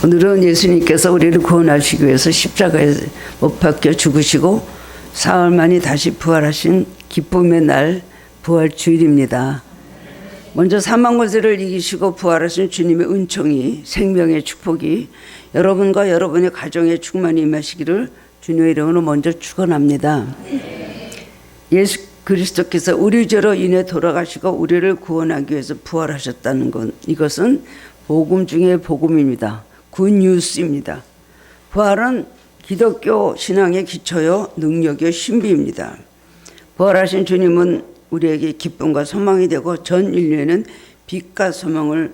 오늘은 예수님께서 우리를 구원하시기 위해서 십자가에 못 박혀 죽으시고 사흘 만에 다시 부활하신 기쁨의 날 부활주일입니다. 먼저 사망 권세를 이기시고 부활하신 주님의 은총이, 생명의 축복이 여러분과 여러분의 가정에 충만히 임하시기를 주님의 이름으로 먼저 축원합니다. 예수 그리스도께서 우리 죄로 인해 돌아가시고 우리를 구원하기 위해서 부활하셨다는 것, 이것은 복음 중에 복음입니다. 굿뉴스입니다. 부활은 기독교 신앙의 기초요 능력의 신비입니다. 부활하신 주님은 우리에게 기쁨과 소망이 되고 전 인류에는 빛과 소망을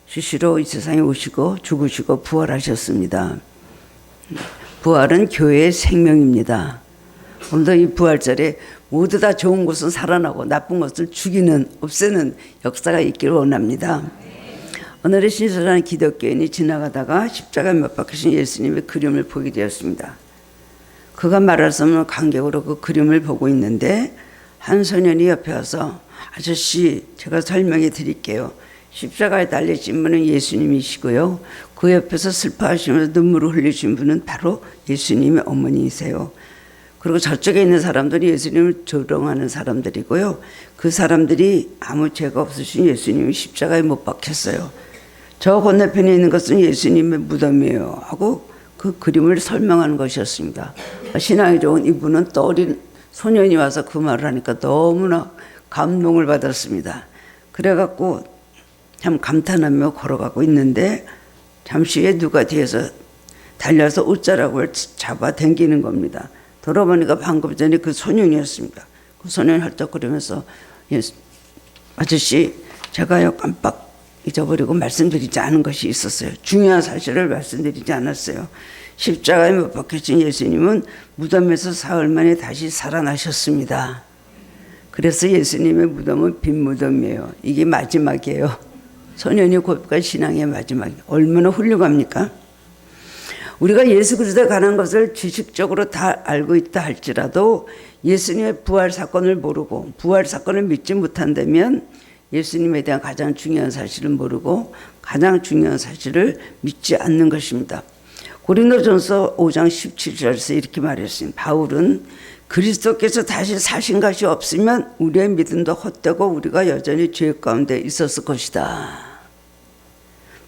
주시러 이 세상에 오시고 죽으시고 부활하셨습니다. 부활은 교회의 생명입니다. 오늘도 이 부활절에 모두 다 좋은 것은 살아나고 나쁜 것을 죽이는, 없애는 역사가 있기를 원합니다. 오늘의 신실한 기독교인이 지나가다가 십자가에 못 박히신 예수님의 그림을 보게 되었습니다. 그가 말할 수 없는 감격으로 그 그림을 보고 있는데 한 소년이 옆에 와서 아저씨, 제가 설명해 드릴게요. 십자가에 달리신 분은 예수님이시고요. 그 옆에서 슬퍼하시면서 눈물을 흘리신 분은 바로 예수님의 어머니이세요. 그리고 저쪽에 있는 사람들이 예수님을 조롱하는 사람들이고요. 그 사람들이 아무 죄가 없으신 예수님이 십자가에 못 박혔어요. 저 건너편에 있는 것은 예수님의 무덤이에요 하고 그 그림을 설명하는 것이었습니다. 신앙이 좋은 이분은 또 어린 소년이 와서 그 말을 하니까 너무나 감동을 받았습니다. 그래갖고 참 감탄하며 걸어가고 있는데 잠시 후에 누가 뒤에서 달려서 옷자락을 잡아 당기는 겁니다. 돌아보니까 방금 전에 그 소년이었습니다. 그 소년이 헐떡거리면서 아저씨, 제가요 깜빡 잊어버리고 말씀드리지 않은 것이 있었어요. 중요한 사실을 말씀드리지 않았어요. 십자가에 못 박히신 예수님은 무덤에서 사흘 만에 다시 살아나셨습니다. 그래서 예수님의 무덤은 빈 무덤이에요. 이게 마지막이에요. 소년이 곧가 신앙의 마지막이에요. 얼마나 훌륭합니까? 우리가 예수 그리스도에 관한 것을 지식적으로 다 알고 있다 할지라도 예수님의 부활 사건을 모르고 부활 사건을 믿지 못한다면 예수님에 대한 가장 중요한 사실을 모르고 가장 중요한 사실을 믿지 않는 것입니다. 고린도전서 5장 17절에서 이렇게 말했습니다. 바울은 그리스도께서 다시 사신 것이 없으면 우리의 믿음도 헛되고 우리가 여전히 죄 가운데 있었을 것이다.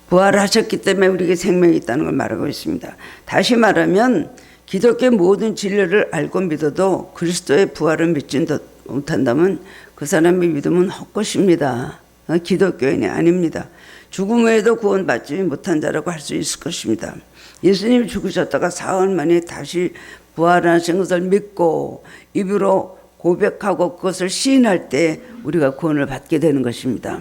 부활하셨기 때문에 우리에게 생명이 있다는 걸 말하고 있습니다. 다시 말하면 기독교의 모든 진리를 알고 믿어도 그리스도의 부활을 믿지 못한다면 그 사람의 믿음은 헛것입니다. 기독교인이 아닙니다. 죽음 외에도 구원받지 못한 자라고 할 수 있을 것입니다. 예수님이 죽으셨다가 사흘 만에 다시 부활하신 것을 믿고 입으로 고백하고 그것을 시인할 때 우리가 구원을 받게 되는 것입니다.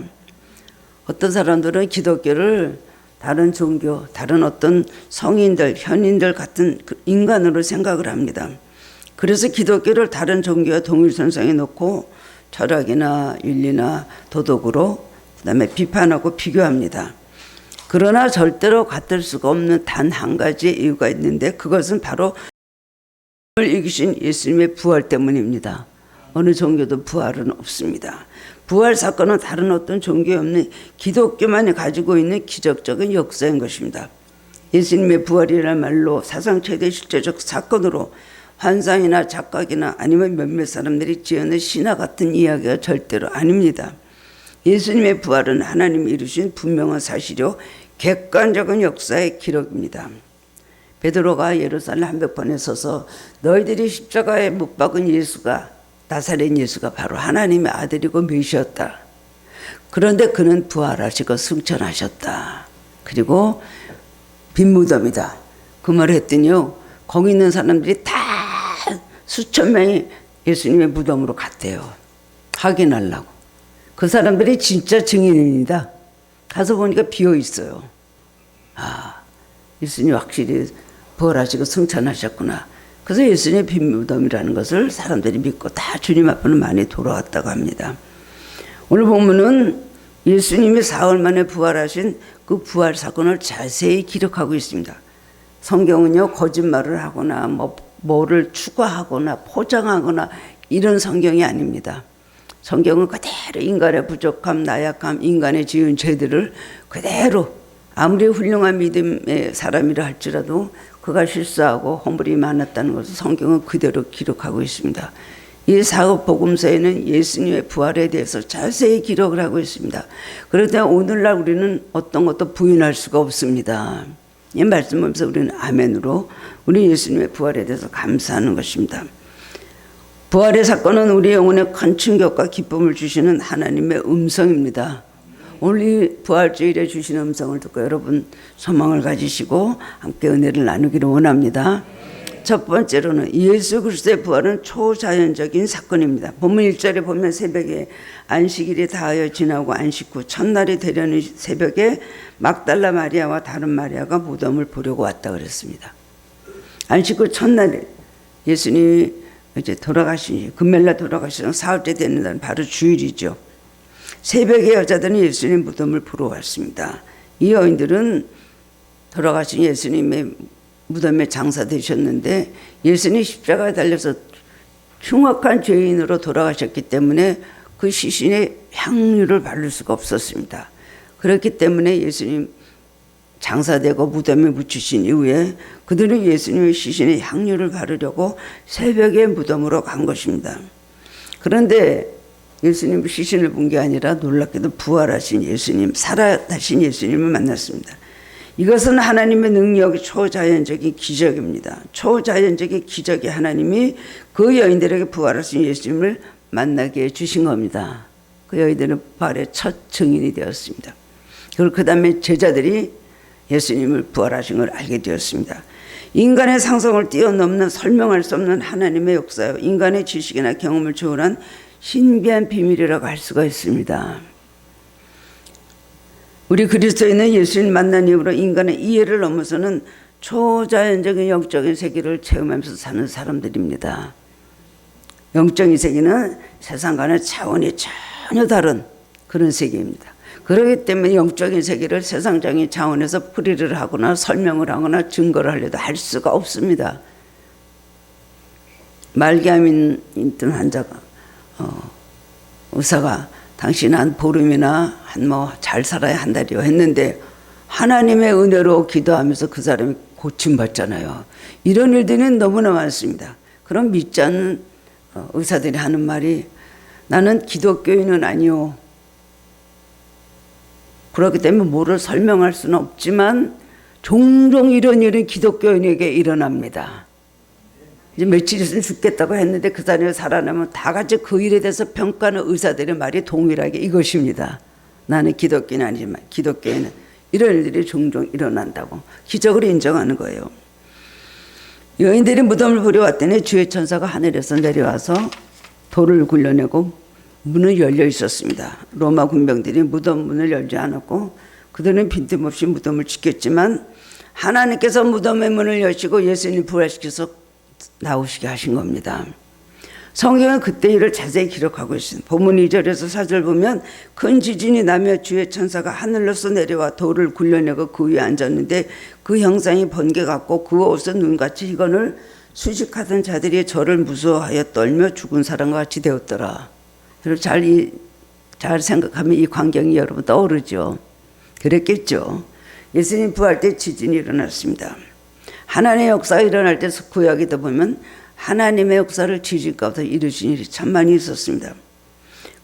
어떤 사람들은 기독교를 다른 종교, 다른 어떤 성인들, 현인들 같은 인간으로 생각을 합니다. 그래서 기독교를 다른 종교와 동일선상에 놓고 철학이나 윤리나 도덕으로 그다음에 비판하고 비교합니다. 그러나 절대로 같을 수가 없는 단 한 가지 이유가 있는데 그것은 바로 죽음을 이기신 예수님의 부활 때문입니다. 어느 종교도 부활은 없습니다. 부활 사건은 다른 어떤 종교에 없는 기독교만이 가지고 있는 기적적인 역사인 것입니다. 예수님의 부활이라는 말로 사상 최대 실제적 사건으로 환상이나 착각이나 아니면 몇몇 사람들이 지어낸 신화 같은 이야기가 절대로 아닙니다. 예수님의 부활은 하나님이 이루신 분명한 사실이요 객관적인 역사의 기록입니다. 베드로가 예루살렘 한복판에 서서 너희들이 십자가에 못 박은 예수가 나사렛 예수가 바로 하나님의 아들이고 메시였다. 그런데 그는 부활하시고 승천하셨다. 그리고 빈 무덤이다. 그 말을 했더니요. 거기 있는 사람들이 다 수천 명이 예수님의 무덤으로 갔대요. 확인하려고. 그 사람들이 진짜 증인입니다. 가서 보니까 비어 있어요. 아, 예수님 확실히 부활하시고 승천하셨구나. 그래서 예수님의 빈 무덤이라는 것을 사람들이 믿고 다 주님 앞으로 많이 돌아왔다고 합니다. 오늘 보면은 예수님이 사흘 만에 부활하신 그 부활 사건을 자세히 기록하고 있습니다. 성경은요 거짓말을 하거나 뭐를 추가하거나 포장하거나 이런 성경이 아닙니다. 성경은 그대로 인간의 부족함, 나약함, 인간의 지은 죄들을 그대로 아무리 훌륭한 믿음의 사람이라 할지라도 그가 실수하고 허물이 많았다는 것을 성경은 그대로 기록하고 있습니다. 이 사복음서에는 예수님의 부활에 대해서 자세히 기록을 하고 있습니다. 그런데 오늘날 우리는 어떤 것도 부인할 수가 없습니다. 이 말씀 보면서 우리는 아멘으로 우리 예수님의 부활에 대해서 감사하는 것입니다. 부활의 사건은 우리 영혼에 큰 충격과 기쁨을 주시는 하나님의 음성입니다. 오늘 이 부활주일에 주시는 음성을 듣고 여러분 소망을 가지시고 함께 은혜를 나누기를 원합니다. 첫 번째로는 예수 그리스도의 부활은 초자연적인 사건입니다. 본문 1절에 보면 새벽에 안식일이 다하여 지나고 안식 후 첫날이 되려는 새벽에 막달라 마리아와 다른 마리아가 무덤을 보려고 왔다 그랬습니다. 안식 후 첫날에 예수님이 이제 돌아가시니 금멜날 돌아가시는 사흘째 되는 날 바로 주일이죠. 새벽에 여자들은 예수님 무덤을 보러 왔습니다. 이 여인들은 돌아가신 예수님의 무덤에 장사되셨는데 예수님 십자가에 달려서 흉악한 죄인으로 돌아가셨기 때문에 그 시신의 향유를 바를 수가 없었습니다. 그렇기 때문에 예수님 장사되고 무덤에 묻히신 이후에 그들은 예수님의 시신에 향유를 바르려고 새벽에 무덤으로 간 것입니다. 그런데 예수님 시신을 본 게 아니라 놀랍게도 부활하신 예수님, 살아나신 예수님을 만났습니다. 이것은 하나님의 능력이 초자연적인 기적입니다. 초자연적인 기적이 하나님이 그 여인들에게 부활하신 예수님을 만나게 해주신 겁니다. 그 여인들은 부활의 첫 증인이 되었습니다. 그리고 그 다음에 제자들이 예수님을 부활하신 걸 알게 되었습니다. 인간의 상상을 뛰어넘는 설명할 수 없는 하나님의 역사요, 인간의 지식이나 경험을 초월한 신비한 비밀이라고 할 수가 있습니다. 우리 그리스도인은 예수님 만난 이후로 인간의 이해를 넘어서는 초자연적인 영적인 세계를 체험하면서 사는 사람들입니다. 영적인 세계는 세상과는 차원이 전혀 다른 그런 세계입니다. 그렇기 때문에 영적인 세계를 세상적인 차원에서 풀이를 하거나 설명을 하거나 증거를 하려도 할 수가 없습니다. 말기암인 있던 환자가 의사가 당신 한 보름이나 잘 살아야 한 달이요 했는데 하나님의 은혜로 기도하면서 그 사람이 고침받잖아요. 이런 일들은 너무나 많습니다. 그럼 믿지 않는 의사들이 하는 말이 나는 기독교인은 아니요. 그렇기 때문에 뭐를 설명할 수는 없지만 종종 이런 일은 기독교인에게 일어납니다. 이제 며칠 있으면 죽겠다고 했는데 그 사람이 살아나면 다 같이 그 일에 대해서 평가하는 의사들의 말이 동일하게 이것입니다. 나는 기독교인 아니지만 기독교인은 이런 일들이 종종 일어난다고 기적을 인정하는 거예요. 여인들이 무덤을 보러 왔더니 주의 천사가 하늘에서 내려와서 돌을 굴려내고 문은 열려 있었습니다. 로마 군병들이 무덤 문을 열지 않았고 그들은 빈틈없이 무덤을 지켰지만 하나님께서 무덤의 문을 여시고 예수님 부활시켜서 나오시게 하신 겁니다. 성경은 그때 일을 자세히 기록하고 있습니다. 본문 2절에서 4절 보면 큰 지진이 나며 주의 천사가 하늘로서 내려와 돌을 굴려내고 그 위에 앉았는데 그 형상이 번개 같고 그 옷은 눈같이 희건을 수식하던 자들이 저를 무서워하여 떨며 죽은 사람과 같이 되었더라. 여러분 잘 생각하면 이 광경이 여러분 떠오르죠. 그랬겠죠. 예수님 부활 때 지진이 일어났습니다. 하나님의 역사가 일어날 때 구약에도 보면 하나님의 역사를 지진 가운데 이루신 일이 참 많이 있었습니다.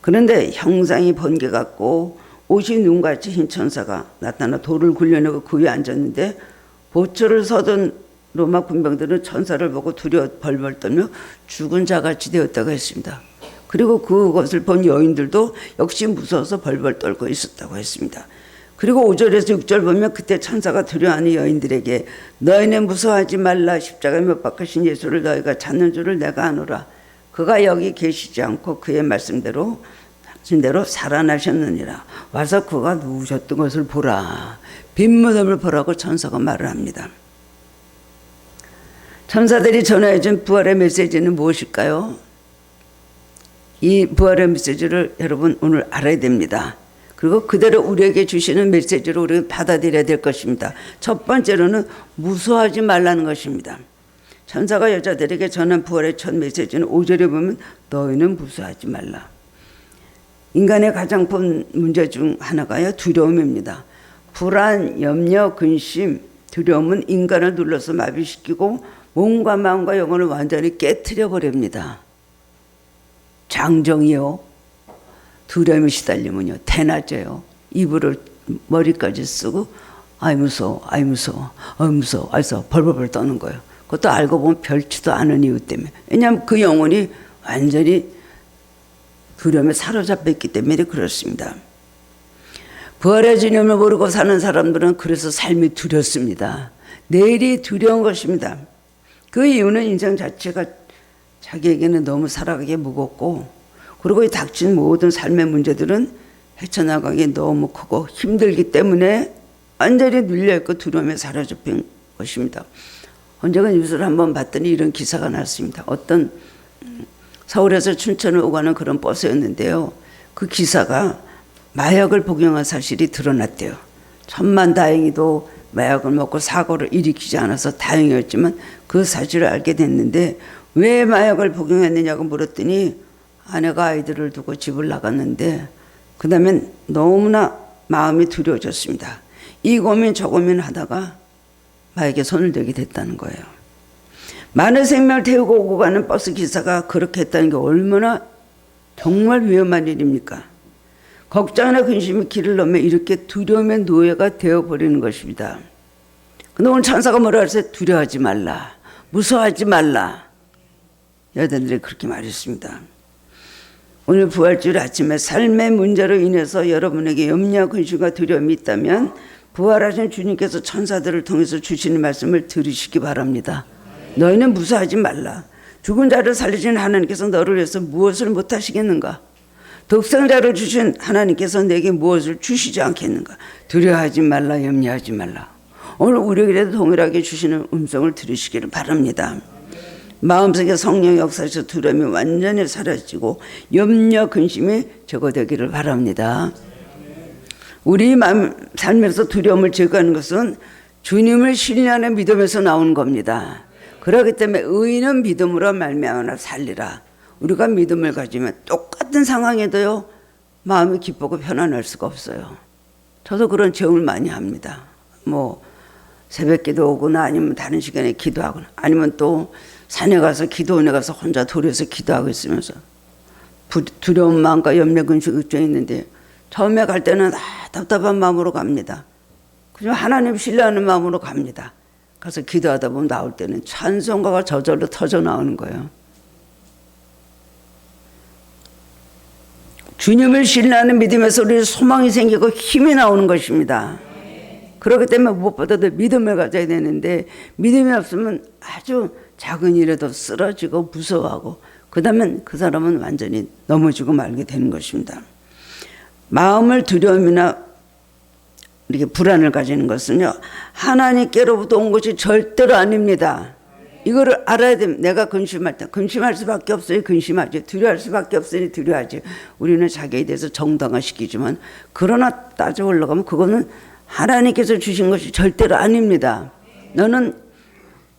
그런데 형상이 번개 같고 옷이 눈같이 흰 천사가 나타나 돌을 굴려내고 그 위에 앉았는데 보초를 서던 로마 군병들은 천사를 보고 두려워 벌벌 떨며 죽은 자같이 되었다고 했습니다. 그리고 그것을 본 여인들도 역시 무서워서 벌벌 떨고 있었다고 했습니다. 그리고 5절에서 6절 보면 그때 천사가 두려워하는 여인들에게 너희는 무서워하지 말라. 십자가에 못 박히신 예수를 너희가 찾는 줄을 내가 아노라. 그가 여기 계시지 않고 그의 말씀대로 살아나셨느니라. 와서 그가 누우셨던 것을 보라. 빈 무덤을 보라고 천사가 말을 합니다. 천사들이 전해준 부활의 메시지는 무엇일까요? 이 부활의 메시지를 여러분 오늘 알아야 됩니다. 그리고 그대로 우리에게 주시는 메시지로 우리가 받아들여야 될 것입니다. 첫 번째로는 무서워하지 말라는 것입니다. 천사가 여자들에게 전한 부활의 첫 메시지는 5절에 보면 너희는 무서워하지 말라. 인간의 가장 큰 문제 중 하나가요 두려움입니다. 불안, 염려, 근심, 두려움은 인간을 눌러서 마비시키고 몸과 마음과 영혼을 완전히 깨트려 버립니다. 장정이요. 두려움에 시달리면요. 대낮에요. 이불을 머리까지 쓰고 아이 무서워, 아이 무서워, 아이 무서워, 해서 벌벌벌 떠는 거예요. 그것도 알고 보면 별치도 않은 이유 때문에. 왜냐하면 그 영혼이 완전히 두려움에 사로잡혔기 때문에 그렇습니다. 부활의 주님을 모르고 사는 사람들은 그래서 삶이 두렵습니다. 내일이 두려운 것입니다. 그 이유는 인생 자체가 자기에게는 너무 살아가기 무겁고, 그리고 이 닥친 모든 삶의 문제들은 헤쳐나가기 너무 크고 힘들기 때문에 완전히 눌려있고 두려움에 사로잡힌 것입니다. 언젠가 뉴스를 한번 봤더니 이런 기사가 났습니다. 어떤 서울에서 춘천을 오가는 그런 버스였는데요. 그 기사가 마약을 복용한 사실이 드러났대요. 천만다행히도 마약을 먹고 사고를 일으키지 않아서 다행이었지만 그 사실을 알게 됐는데, 왜 마약을 복용했느냐고 물었더니 아내가 아이들을 두고 집을 나갔는데 그 다음엔 너무나 마음이 두려워졌습니다. 이 고민 저 고민 하다가 마약에 손을 대게 됐다는 거예요. 많은 생명을 태우고 오고 가는 버스 기사가 그렇게 했다는 게 얼마나 정말 위험한 일입니까? 걱정이나 근심이 길을 넘어 이렇게 두려움의 노예가 되어버리는 것입니다. 근데 오늘 찬사가 뭐라 그랬어요? 두려워하지 말라, 무서워하지 말라. 여자들이 그렇게 말했습니다. 오늘 부활주일 아침에 삶의 문제로 인해서 여러분에게 염려, 근심과 두려움이 있다면 부활하신 주님께서 천사들을 통해서 주시는 말씀을 들으시기 바랍니다. 너희는 무서워하지 말라. 죽은 자를 살리신 하나님께서 너를 위해서 무엇을 못하시겠는가? 독생자를 주신 하나님께서 내게 무엇을 주시지 않겠는가? 두려워하지 말라, 염려하지 말라. 오늘 우리에게도 동일하게 주시는 음성을 들으시기를 바랍니다. 마음속에 성령의 역사에서 두려움이 완전히 사라지고 염려, 근심이 제거되기를 바랍니다. 우리 삶에서 두려움을 제거하는 것은 주님을 신뢰하는 믿음에서 나오는 겁니다. 그렇기 때문에 의인은 믿음으로 말미암아 살리라. 우리가 믿음을 가지면 똑같은 상황에도요, 마음이 기쁘고 편안할 수가 없어요. 저도 그런 체험을 많이 합니다. 뭐 새벽기도 오거나 아니면 다른 시간에 기도하거나 아니면 또 산에 가서 기도원에 가서 혼자 도리에서 기도하고 있으면서 두려운 마음과 염려, 근심, 걱정이 있는데 처음에 갈 때는 답답한 마음으로 갑니다. 그냥 하나님 신뢰하는 마음으로 갑니다. 가서 기도하다 보면 나올 때는 찬송가가 저절로 터져 나오는 거예요. 주님을 신뢰하는 믿음에서 우리 소망이 생기고 힘이 나오는 것입니다. 그렇기 때문에 무엇보다도 믿음을 가져야 되는데, 믿음이 없으면 아주 작은 일에도 쓰러지고 무서워하고, 그 다음에 그 사람은 완전히 넘어지고 말게 되는 것입니다. 마음을 두려움이나 이렇게 불안을 가지는 것은요, 하나님께로부터 온 것이 절대로 아닙니다. 이거를 알아야 됩니다. 내가 근심할 때 근심할 수밖에 없으니 근심하지, 두려워할 수밖에 없으니 두려워하지. 우리는 자기에 대해서 정당화시키지만, 그러나 따져 올라가면 그거는 하나님께서 주신 것이 절대로 아닙니다. 너는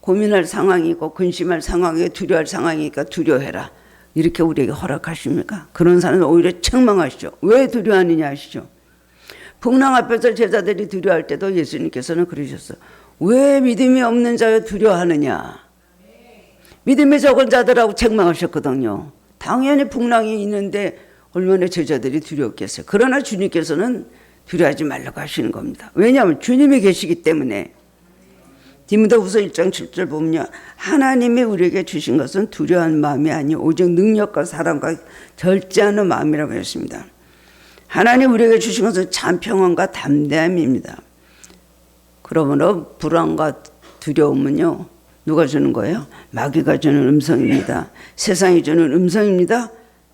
고민할 상황이고 근심할 상황이고 두려워할 상황이니까 두려워해라. 이렇게 우리에게 허락하십니까? 그런 사람은 오히려 책망하시죠. 왜 두려워하느냐 하시죠. 풍랑 앞에서 제자들이 두려워할 때도 예수님께서는 그러셨어요. 왜 믿음이 없는 자여 두려워하느냐. 믿음이 적은 자들하고 책망하셨거든요. 당연히 풍랑이 있는데 얼마나 제자들이 두려웠겠어요. 그러나 주님께서는 두려워하지 말라고 하시는 겁니다. 왜냐하면 주님이 계시기 때문에. 디모데후서 1장 7절 보면요, 하나님이 우리에게 주신 것은 두려운 마음이 아니요 오직 능력과 사랑과 절제하는 마음이라고 했습니다. 하나님 우리에게 주신 것은 참 평안과 담대함입니다. 그러므로 불안과 두려움은요, 누가 주는 거예요? 마귀가 주는 음성입니다. 세상이 주는 음성입니다.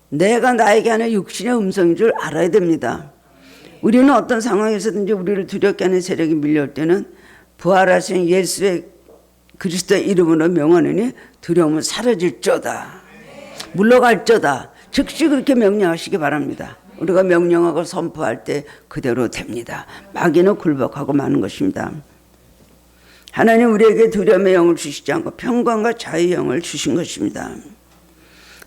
내가 나에게 하는 육신의 음성인 줄 알아야 됩니다. 우리는 어떤 상황에서든지 우리를 두렵게 하는 세력이 밀려올 때는 부활하신 예수의 그리스도의 이름으로 명하느니 두려움은 사라질저다, 물러갈저다. 즉시 그렇게 명령하시기 바랍니다. 우리가 명령하고 선포할 때 그대로 됩니다. 마귀는 굴복하고 마는 것입니다. 하나님 우리에게 두려움의 영을 주시지 않고 평강과 자유의 영을 주신 것입니다.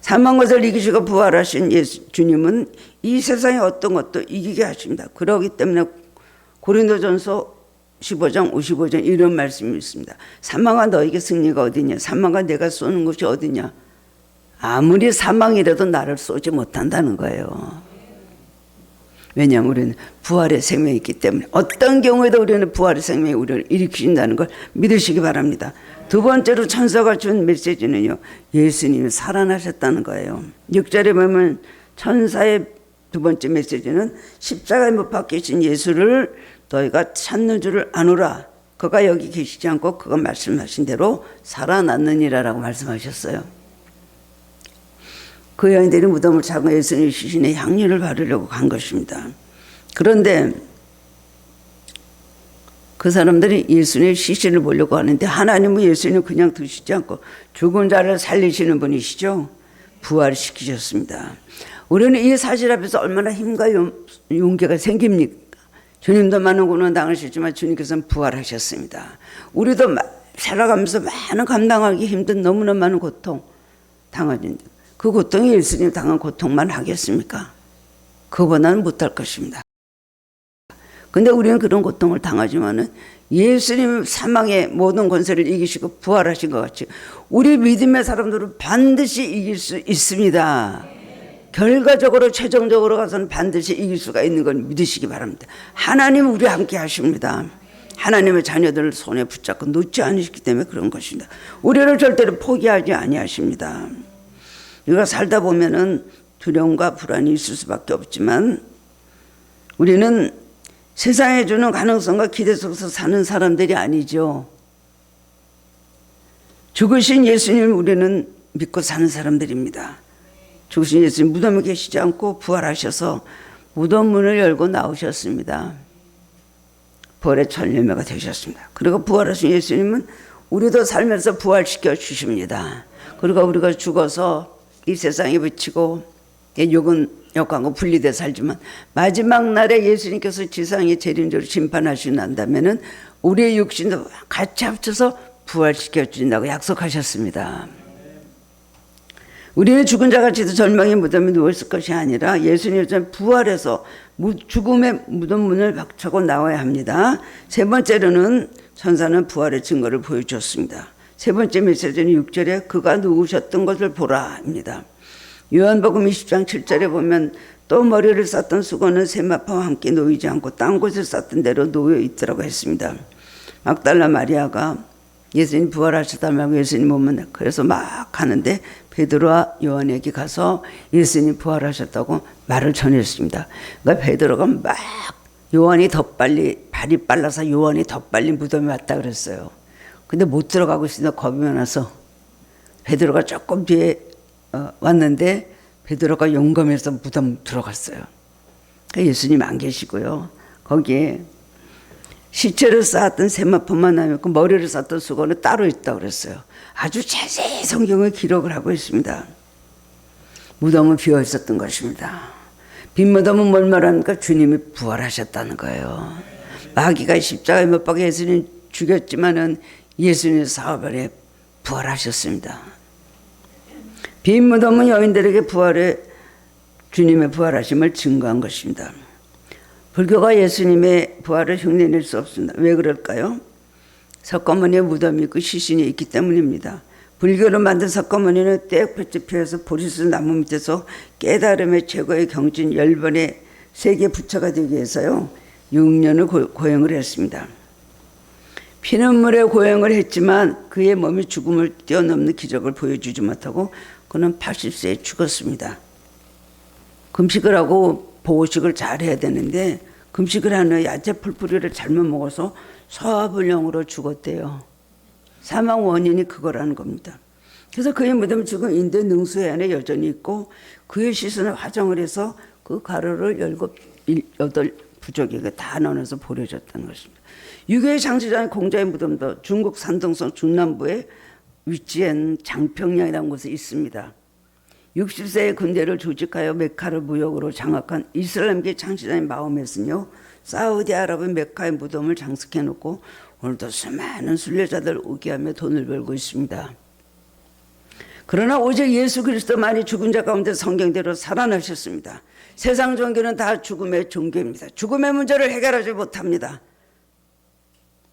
사망 것을 이기시고 부활하신 예수 주님은 이 세상의 어떤 것도 이기게 하십니다. 그렇기 때문에 고린도전서 15장 55장 이런 말씀이 있습니다. 사망아 너에게 승리가 어디냐? 사망아 내가 쏘는 곳이 어디냐? 아무리 사망이라도 나를 쏘지 못한다는 거예요. 왜냐하면 우리는 부활의 생명이 있기 때문에 어떤 경우에도 우리는 부활의 생명이 우리를 일으키신다는 걸 믿으시기 바랍니다. 두 번째로 천사가 준 메시지는요, 예수님이 살아나셨다는 거예요. 6절에 보면 천사의 두 번째 메시지는 십자가에 못 박히신 예수를 너희가 찾는 줄을 아노라. 그가 여기 계시지 않고 그가 말씀하신 대로 살아났느니라라고 말씀하셨어요. 그 여인들이 무덤을 차고 예수님 시신의 향유를 바르려고 간 것입니다. 그런데 그 사람들이 예수님의 시신을 보려고 하는데 하나님은 예수님을 그냥 두시지 않고 죽은 자를 살리시는 분이시죠. 부활시키셨습니다. 우리는 이 사실 앞에서 얼마나 힘과 용기가 생깁니까? 주님도 많은 고난을 당하셨지만 주님께서는 부활하셨습니다. 우리도 살아가면서 많은 감당하기 힘든 너무나 많은 고통 당하는데 그 고통이 예수님 당한 고통만 하겠습니까? 그보다는 못할 것입니다. 근데 우리는 그런 고통을 당하지만은 예수님 사망의 모든 권세를 이기시고 부활하신 것 같이 우리 믿음의 사람들은 반드시 이길 수 있습니다. 결과적으로 최종적으로 가서는 반드시 이길 수가 있는 걸 믿으시기 바랍니다. 하나님은 우리와 함께 하십니다. 하나님의 자녀들을 손에 붙잡고 놓지 않으시기 때문에 그런 것입니다. 우리를 절대로 포기하지 아니하십니다. 우리가 살다 보면은 두려움과 불안이 있을 수밖에 없지만 우리는 세상에 주는 가능성과 기대 속에서 사는 사람들이 아니죠. 죽으신 예수님을 우리는 믿고 사는 사람들입니다. 죽으신 예수님 무덤에 계시지 않고 부활하셔서 무덤 문을 열고 나오셨습니다. 부활의 첫 열매가 되셨습니다. 그리고 부활하신 예수님은 우리도 살면서 부활시켜 주십니다. 그리고 우리가 죽어서 이 세상에 비치고 욕하고 분리돼 살지만 마지막 날에 예수님께서 지상의 재림적으로 심판하시고 난다면은 우리의 육신도 같이 합쳐서 부활시켜 주신다고 약속하셨습니다. 우리는 죽은 자같이도 절망의 무덤에 누워있을 것이 아니라 예수님은 부활해서 죽음의 무덤 문을 박차고 나와야 합니다. 세 번째로는 천사는 부활의 증거를 보여주었습니다. 세 번째 메시지는 6절에 그가 누우셨던 것을 보라입니다. 요한복음 20장 7절에 보면 또 머리를 쌌던 수건은 세마포와 함께 놓이지 않고 딴 곳에 쌌던 대로 놓여 있더라고 했습니다. 막달라 마리아가 예수님 부활하셨다 말고 예수님 못 만나 그래서 막 하는데 베드로와 요한에게 가서 예수님 부활하셨다고 말을 전했습니다. 그러니까 베드로가 막 요한이 더 빨리 발이 빨라서 요한이 더 빨리 무덤에 왔다 그랬어요. 근데 못 들어가고 있으니까 겁이 많아서 베드로가 조금 뒤에 왔는데 베드로가 용감해서 무덤 들어갔어요. 그러니까 예수님 안 계시고요. 거기에 시체를 쌓았던 세마포만 남았고 머리를 쌓던 수건은 따로 있다고 그랬어요. 아주 자세히 성경을 기록을 하고 있습니다. 무덤은 비어 있었던 것입니다. 빈 무덤은 뭘 말합니까? 주님이 부활하셨다는 거예요. 마귀가 십자가에 못 박혀 예수님 죽였지만은 예수님 사흘 부활하셨습니다. 빈 무덤은 여인들에게 주님의 부활하심을 증거한 것입니다. 불교가 예수님의 부활을 흉내낼 수 없습니다. 왜 그럴까요? 석가모니의 무덤이 있고 시신이 있기 때문입니다. 불교로 만든 석가모니는 떼역볕에 피어서 보리수 나무 밑에서 깨달음의 최고의 경진 10번의 세계 부처가 되기 위해서요 6년을 고행을 했습니다. 피눈물에 고행을 했지만 그의 몸이 죽음을 뛰어넘는 기적을 보여주지 못하고 그는 80세에 죽었습니다. 금식을 하고 보호식을 잘 해야 되는데 금식을 하는 야채 풀뿌리를 잘못 먹어서 소화불량으로 죽었대요. 사망 원인이 그거라는 겁니다. 그래서 그의 무덤은 지금 인도 능수해안에 여전히 있고 그의 시신을 화정을 해서 그 가루를 8 부족에게 다 나눠서 보내줬다는 것입니다. 유교의 장시장 공자의 무덤도 중국 산둥성 중남부에 위치한 장평양이라는 곳에 있습니다. 60세의 군대를 조직하여 메카를 무역으로 장악한 이슬람계 장시장의 마음에서는요 사우디아라비아 메카의 무덤을 장식해 놓고 오늘도 수많은 순례자들 오게 하며 돈을 벌고 있습니다. 그러나 오직 예수 그리스도만이 죽은 자 가운데 성경대로 살아나셨습니다. 세상 종교는 다 죽음의 종교입니다. 죽음의 문제를 해결하지 못합니다.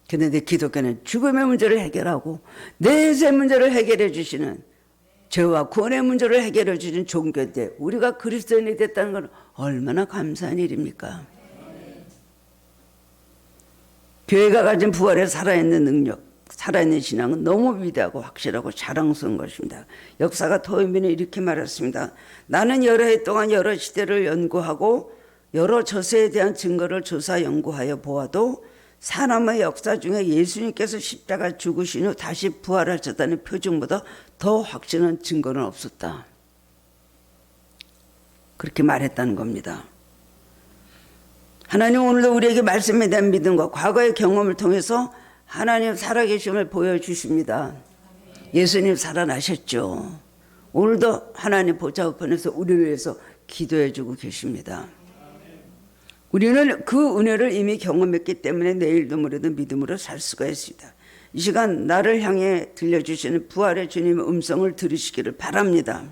그런데 기독교는 죽음의 문제를 해결하고 내세 문제를 해결해 주시는, 죄와 구원의 문제를 해결해 주시는 종교인데 우리가 그리스도인이 됐다는 건 얼마나 감사한 일입니까? 교회가 가진 부활의 살아있는 능력, 살아있는 신앙은 너무 위대하고 확실하고 자랑스러운 것입니다. 역사가 토요일에 이렇게 말했습니다. 나는 여러 해 동안 여러 시대를 연구하고 여러 저세에 대한 증거를 조사 연구하여 보아도 사람의 역사 중에 예수님께서 십자가 죽으신 후 다시 부활하셨다는 표징보다 더 확실한 증거는 없었다. 그렇게 말했다는 겁니다. 하나님 오늘도 우리에게 말씀에 대한 믿음과 과거의 경험을 통해서 하나님 살아계심을 보여주십니다. 예수님 살아나셨죠. 오늘도 하나님 보좌 우편에서 우리를 위해서 기도해주고 계십니다. 우리는 그 은혜를 이미 경험했기 때문에 내일도 모레도 믿음으로 살 수가 있습니다. 이 시간 나를 향해 들려주시는 부활의 주님의 음성을 들으시기를 바랍니다.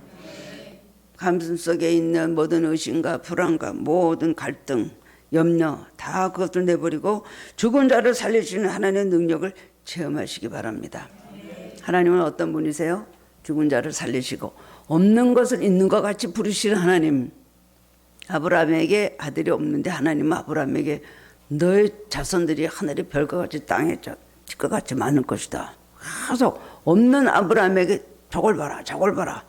가슴 속에 있는 모든 의심과 불안과 모든 갈등, 염려 다 그것을 내버리고 죽은 자를 살리시는 하나님의 능력을 체험하시기 바랍니다. 하나님은 어떤 분이세요? 죽은 자를 살리시고 없는 것을 있는 것 같이 부르시는 하나님. 아브라함에게 아들이 없는데 하나님은 아브라함에게 너의 자손들이 하늘의 별과 같이 땅에 짓과 같이 많을 것이다. 계속 없는 아브라함에게 저걸 봐라 저걸 봐라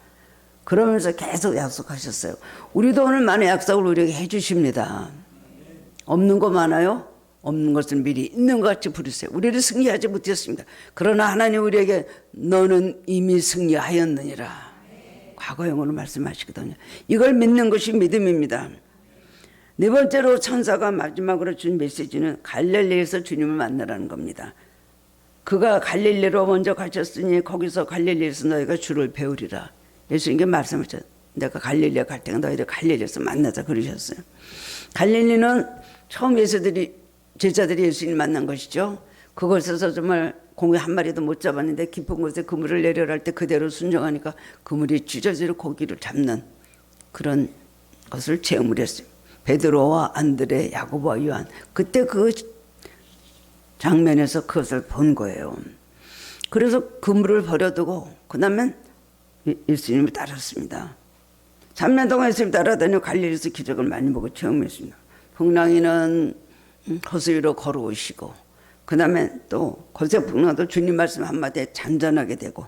그러면서 계속 약속하셨어요. 우리도 오늘 많은 약속을 우리에게 해주십니다. 없는 거 많아요? 없는 것을 미리 있는 것 같이 부르세요. 우리를 승리하지 못했습니다. 그러나 하나님 우리에게 너는 이미 승리하였느니라. 과거형으로 말씀하시거든요. 이걸 믿는 것이 믿음입니다. 네 번째로 천사가 마지막으로 준 메시지는 갈릴리에서 주님을 만나라는 겁니다. 그가 갈릴리로 먼저 가셨으니 거기서 갈릴리에서 너희가 주를 배우리라. 예수님께 말씀하셨어요. 내가 갈릴리에 갈 때가 너희들 갈릴리에서 만나자 그러셨어요. 갈릴리는 처음 제자들이 예수님 만난 것이죠. 그곳에서 정말 공이 한 마리도 못 잡았는데 깊은 곳에 그물을 내려라 할 때 그대로 순종하니까 그물이 찢어지는 고기를 잡는 그런 것을 체험을 했어요. 베드로와 안드레, 야고보와 요한, 그때 그 장면에서 그것을 본 거예요. 그래서 그물을 버려두고 그 다음엔 예수님을 따랐습니다. 3년 동안 예수님 따라다니며 갈릴리에서 기적을 많이 보고 체험했습니다. 풍랑이는 호수 위로 걸어오시고 그 다음에 또 고세풍랑도 주님 말씀 한마디에 잔잔하게 되고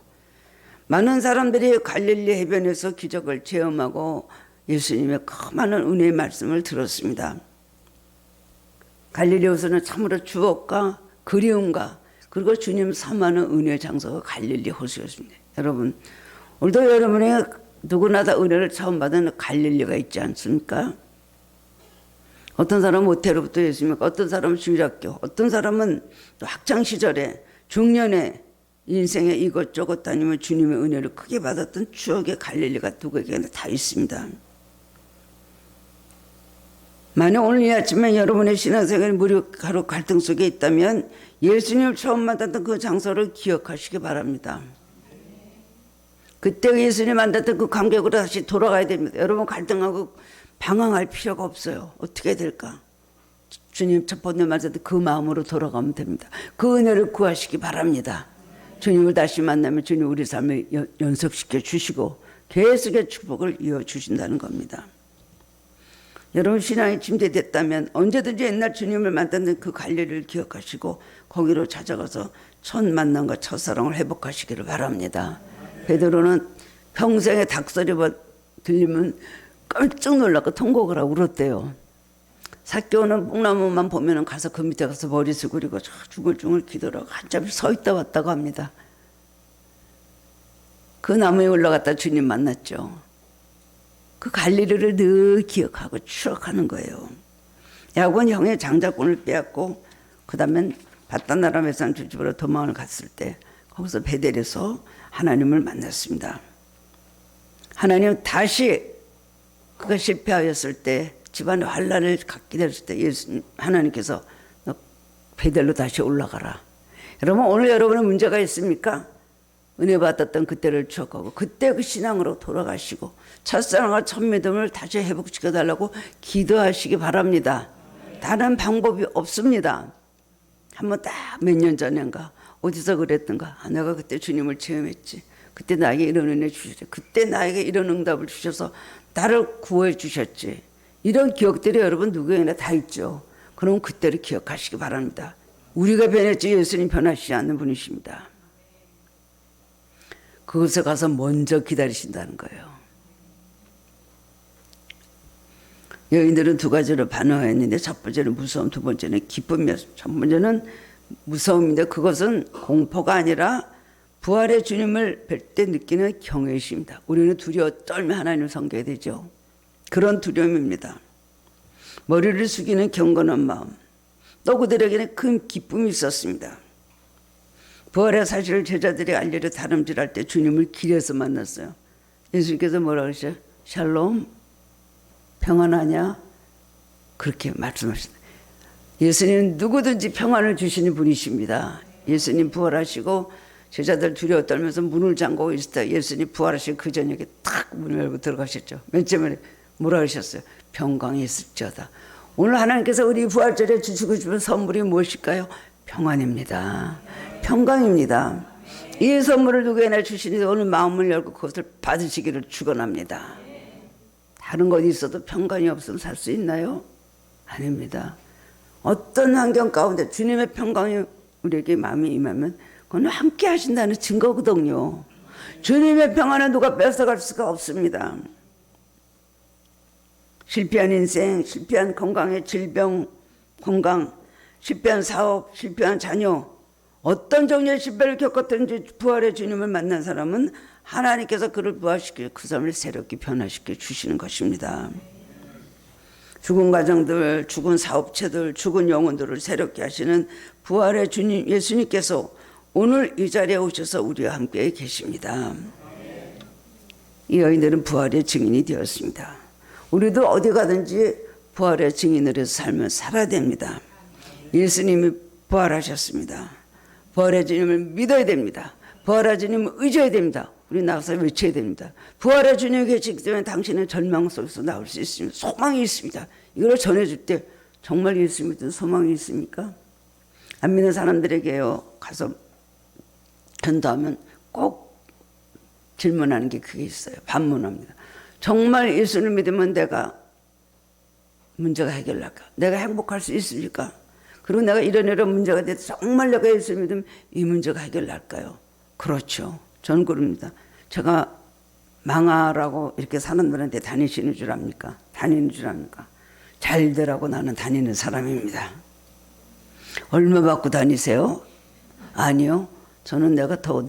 많은 사람들이 갈릴리 해변에서 기적을 체험하고 예수님의 그 많은 은혜의 말씀을 들었습니다. 갈릴리 호수는 참으로 추억과 그리움과 그리고 주님 사모하는 은혜의 장소가 갈릴리 호수였습니다. 여러분 오늘도 여러분이 누구나 다 은혜를 처음 받은 갈릴리가 있지 않습니까? 어떤 사람은 모태로부터 예수님과 어떤 사람은 주일학교, 어떤 사람은 또 학창시절에 중년에 인생에 이것저것 다니며 주님의 은혜를 크게 받았던 추억의 갈릴리가 누구에게나 다 있습니다. 만약 오늘 이 아침에 여러분의 신앙생활이 무력하고 갈등 속에 있다면 예수님을 처음 만났던 그 장소를 기억하시기 바랍니다. 그때 예수님 만났던 그 감격으로 다시 돌아가야 됩니다. 여러분 갈등하고 방황할 필요가 없어요. 어떻게 될까? 주님 첫 번째 만났을 때 그 마음으로 돌아가면 됩니다. 그 은혜를 구하시기 바랍니다. 주님을 다시 만나면 주님 우리 삶에 연속시켜 주시고 계속의 축복을 이어주신다는 겁니다. 여러분 신앙이 침대됐다면 언제든지 옛날 주님을 만났던 그 갈릴리를 기억하시고 거기로 찾아가서 첫 만남과 첫사랑을 회복하시기를 바랍니다. 베드로는 평생에 닭소리가 들리면 깜짝 놀라고 통곡을 하고 울었대요. 삭개오는 뽕나무만 보면 가서 그 밑에 가서 머리 숙이고 중얼중얼 기도를 하고 한참 서 있다 왔다고 합니다. 그 나무에 올라갔다 주님 만났죠. 그 갈릴리를 늘 기억하고 추억하는 거예요. 야곱은 형의 장자권을 빼앗고 그 다음엔 바다나라 메산 주집으로 도망을 갔을 때 거기서 베델에서 하나님을 만났습니다. 하나님 다시 그가 실패하였을 때 집안에 환난을 갖게 됐을 때 하나님께서 너 베델로 다시 올라가라. 여러분 오늘 여러분의 문제가 있습니까? 은혜 받았던 그때를 추억하고 그때 그 신앙으로 돌아가시고 첫사랑과 첫 믿음을 다시 회복시켜달라고 기도하시기 바랍니다. 다른 방법이 없습니다. 한번 딱 몇 년 전인가 어디서 그랬던가, 내가 그때 주님을 체험했지, 그때 나에게 이런 은혜 주셨지, 그때 나에게 이런 응답을 주셔서 나를 구원해 주셨지, 이런 기억들이 여러분 누구에게나 다 있죠. 그럼 그때를 기억하시기 바랍니다. 우리가 변했지 예수님 변하시지 않는 분이십니다. 그곳에 가서 먼저 기다리신다는 거예요. 여인들은 두 가지로 반응했는데, 첫 번째는 무서움, 두 번째는 기쁨이었습니다. 첫 번째는 무서움인데 그것은 공포가 아니라 부활의 주님을 뵐 때 느끼는 경외심입니다. 우리는 두려워 떨며 하나님을 섬겨야 되죠. 그런 두려움입니다. 머리를 숙이는 경건한 마음, 또 그들에게는 큰 기쁨이 있었습니다. 부활의 사실을 제자들이 알리려 다름질할 때 주님을 길에서 만났어요. 예수님께서 뭐라 그러셨어요? 샬롬, 평안하냐? 그렇게 말씀하셨어요. 예수님은 누구든지 평안을 주시는 분이십니다. 예수님 부활하시고 제자들 두려워 떨면서 문을 잠그고 있을 때 예수님 부활하시고 그 저녁에 탁 문을 열고 들어가셨죠. 맨 처음에 뭐라 하셨어요? 평강이 있을지어다. 오늘 하나님께서 우리 부활절에 주시고 싶은 선물이 무엇일까요? 평안입니다. 평강입니다. 이 선물을 누구에나 주시니 오늘 마음을 열고 그것을 받으시기를 축원합니다. 다른 것 있어도 평강이 없으면 살 수 있나요? 아닙니다. 어떤 환경 가운데 주님의 평강이 우리에게 마음이 임하면 그건 함께 하신다는 증거거든요. 주님의 평안은 누가 뺏어갈 수가 없습니다. 실패한 인생, 실패한 건강의 질병, 건강, 실패한 사업, 실패한 자녀, 어떤 종류의 실패를 겪었든지 부활의 주님을 만난 사람은 하나님께서 그를 부활시켜 그 삶을 새롭게 변화시켜 주시는 것입니다. 죽은 가정들, 죽은 사업체들, 죽은 영혼들을 새롭게 하시는 부활의 주님 예수님께서 오늘 이 자리에 오셔서 우리와 함께 계십니다. 이 여인들은 부활의 증인이 되었습니다. 우리도 어디 가든지 부활의 증인으로 살면 살아야 됩니다. 예수님이 부활하셨습니다. 부활의 주님을 믿어야 됩니다. 부활의 주님을 의지해야 됩니다. 우리 나가서 외쳐야 됩니다. 부활의 주님이 계시기 때문에 당신은 절망 속에서 나올 수 있습니다. 소망이 있습니다. 이걸 전해줄 때 정말 예수 믿는 소망이 있습니까? 안 믿는 사람들에게요 가서 전도하면 꼭 질문하는 게 그게 있어요. 반문합니다. 정말 예수를 믿으면 내가 문제가 해결날까? 내가 행복할 수 있습니까? 그리고 내가 이런 문제가 돼서 정말 내가 예수를 믿으면 이 문제가 해결날까요? 그렇죠. 저는 그럽니다. 제가 망하라고 이렇게 사람들한테 다니시는 줄 압니까? 다니는 줄 압니까? 잘 되라고 나는 다니는 사람입니다. 얼마 받고 다니세요? 아니요. 저는 내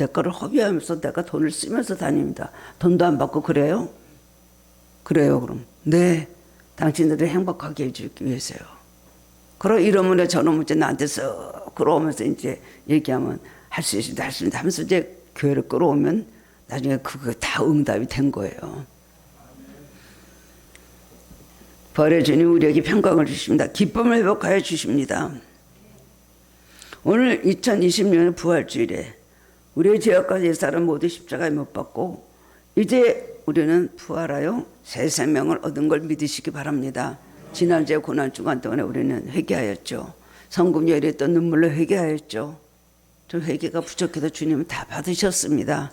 거를 허비하면서 내가 돈을 쓰면서 다닙니다. 돈도 안 받고 그래요? 그래요, 그럼. 네. 당신들을 행복하게 해주기 위해서요. 그럼 이러면 저놈은 이제 나한테 썩 끌어오면서 이제 얘기하면 할 수 있습니다, 할 수 있습니다 하면서 이제 교회를 끌어오면 나중에 그거 다 응답이 된 거예요. 부활의 주님 우리에게 평강을 주십니다. 기쁨을 회복하여 주십니다. 오늘 2020년 부활주일에 우리의 죄악과 옛사람 모두 십자가에 못 박고 이제 우리는 부활하여 새 생명을 얻은 걸 믿으시기 바랍니다. 지난주에 고난주간 동안에 우리는 회개하였죠. 성금 열렸던 눈물로 회개하였죠. 저 회개가 부족해도 주님은 다 받으셨습니다.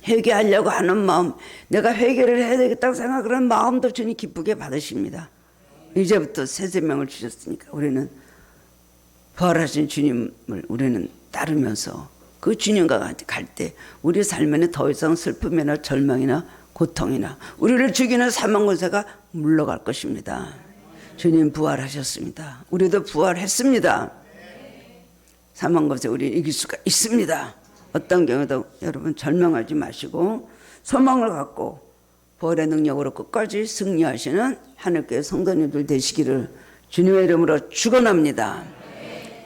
회개하려고 하는 마음, 내가 회개를 해야 되겠다고 생각하는 마음도 주님 기쁘게 받으십니다. 이제부터 새 생명을 주셨으니까 우리는 부활하신 주님을 우리는 따르면서 그 주님과 갈 때 우리 삶에는 더 이상 슬픔이나 절망이나 고통이나 우리를 죽이는 사망 권세가 물러갈 것입니다. 주님 부활하셨습니다. 우리도 부활했습니다. 사망 권세 우리 이길 수가 있습니다. 어떤 경우도 여러분 절망하지 마시고 소망을 갖고 부활의 능력으로 끝까지 승리하시는 하늘교회 성도님들 되시기를 주님의 이름으로 축원합니다.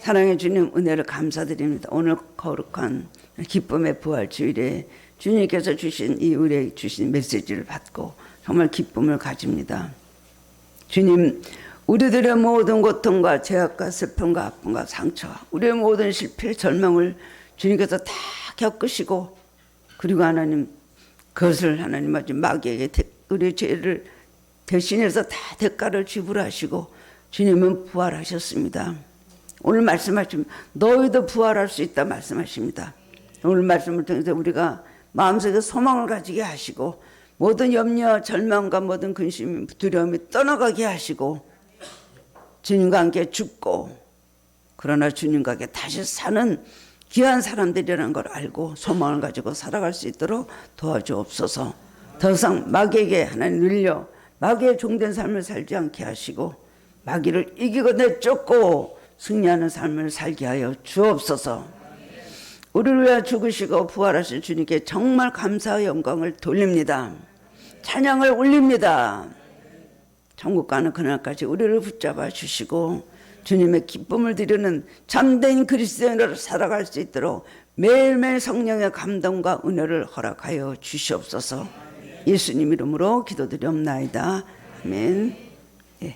사랑의 주님 은혜를 감사드립니다. 오늘 거룩한 기쁨의 부활주일에 주님께서 주신 이 우리에게 주신 메시지를 받고 정말 기쁨을 가집니다. 주님, 우리들의 모든 고통과 죄악과 슬픔과 아픔과 상처, 우리의 모든 실패, 절망을 주님께서 다 겪으시고 그리고 하나님 그것을 하나님 아주 마귀에게 우리 죄를 대신해서 다 대가를 지불하시고 주님은 부활하셨습니다. 오늘 말씀하시면 너희도 부활할 수 있다 말씀하십니다. 오늘 말씀을 통해서 우리가 마음속에 소망을 가지게 하시고 모든 염려, 절망과 모든 근심, 두려움이 떠나가게 하시고 주님과 함께 죽고 그러나 주님과 함께 다시 사는 귀한 사람들이라는 걸 알고 소망을 가지고 살아갈 수 있도록 도와주옵소서. 더 이상 마귀에게 하나님 눌려 마귀의 종된 삶을 살지 않게 하시고 마귀를 이기고 내쫓고 승리하는 삶을 살게 하여 주옵소서. 우리를 위하여 죽으시고 부활하신 주님께 정말 감사의 영광을 돌립니다. 찬양을 올립니다. 천국 가는 그날까지 우리를 붙잡아 주시고 주님의 기쁨을 드리는 참된 그리스도인으로 살아갈 수 있도록 매일매일 성령의 감동과 은혜를 허락하여 주시옵소서. 예수님 이름으로 기도드리옵나이다. 아멘.